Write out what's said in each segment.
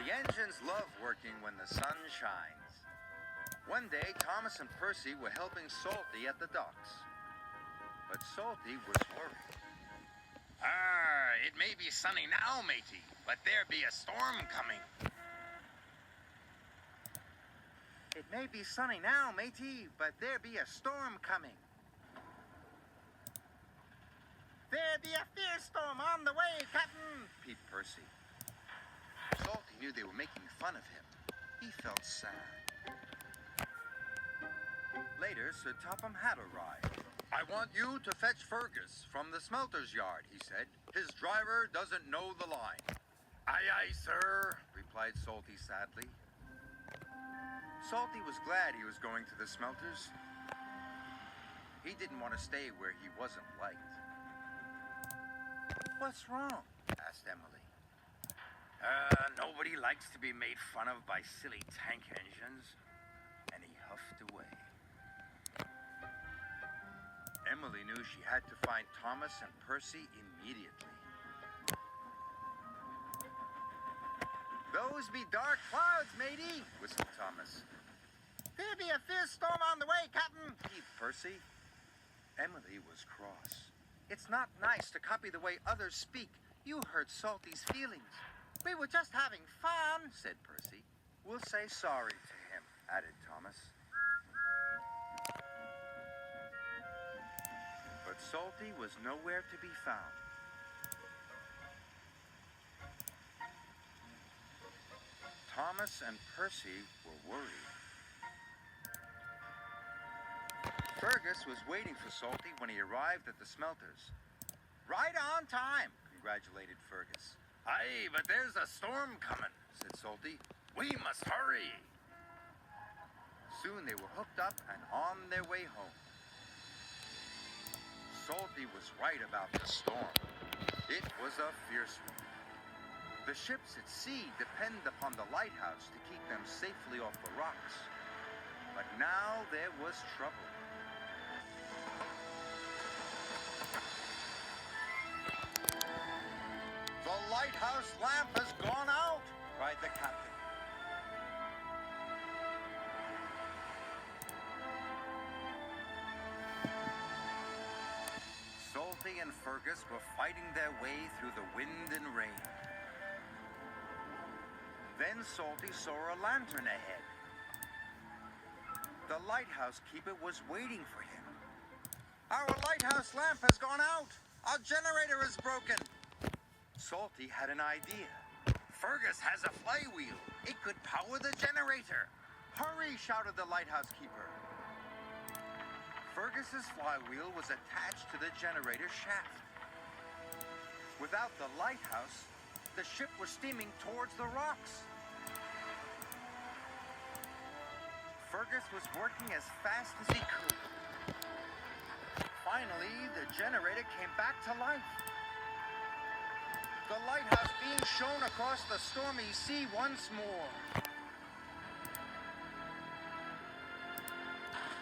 The engines love working when the sun shines. One day, Thomas and Percy were helping Salty at the docks. But Salty was worried. It may be sunny now, matey, but there be a storm coming. It may be sunny now, matey, but there be a storm coming. There be a fierce storm on the way, Captain, peeped Percy. Salty knew they were making fun of him. He felt sad. Later, Sir Topham had arrived. I want you to fetch Fergus from the smelter's yard, he said. His driver doesn't know the line. Aye, aye, sir, replied Salty sadly. Salty was glad he was going to the smelters. He didn't want to stay where he wasn't liked. What's wrong? Asked Emily. Nobody likes to be made fun of by silly tank engines. And he huffed away. Emily knew she had to find Thomas and Percy immediately. Those be dark clouds, matey, whistled Thomas. There be a fierce storm on the way, Captain, heaved Percy. Emily was cross. It's not nice to copy the way others speak. You hurt Salty's feelings. We were just having fun, said Percy. We'll say sorry to him, added Thomas. But Salty was nowhere to be found. Thomas and Percy were worried. Fergus was waiting for Salty when he arrived at the smelters. Right on time, congratulated Fergus. Aye, but there's a storm coming, said Salty. We must hurry. Soon they were hooked up and on their way home. Salty was right about the storm. It was a fierce one. The ships at sea depend upon the lighthouse to keep them safely off the rocks. But now there was trouble. The lighthouse lamp has gone out, cried the captain. Salty and Fergus were fighting their way through the wind and rain. Then Salty saw a lantern ahead. The lighthouse keeper was waiting for him. Our lighthouse lamp has gone out. Our generator is broken. Salty had an idea. Fergus has a flywheel. It could power the generator. Hurry, shouted the lighthouse keeper. Fergus's flywheel was attached to the generator shaft. Without the lighthouse, the ship was steaming towards the rocks. Fergus was working as fast as he could. Finally, the generator came back to life. The lighthouse being shown across the stormy sea once more.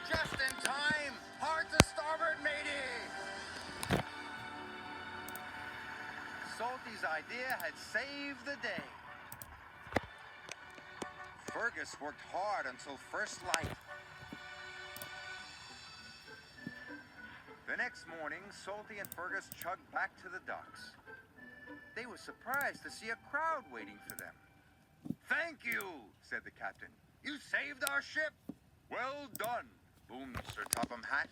Just in time! Hard to starboard, matey! Salty's idea had saved the day. Fergus worked hard until first light. The next morning, Salty and Fergus chugged back to the docks. They were surprised to see a crowd waiting for them. Thank you, said the captain. You saved our ship. Well done, boomed Sir Topham Hatt.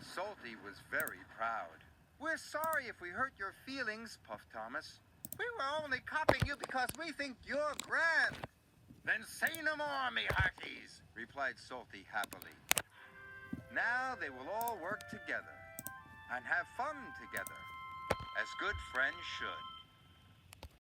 Salty was very proud. We're sorry if we hurt your feelings, puffed Thomas. We were only copying you because we think you're grand. Then say no more, me hearties, replied Salty happily. Now they will all work together and have fun together, as good friends should.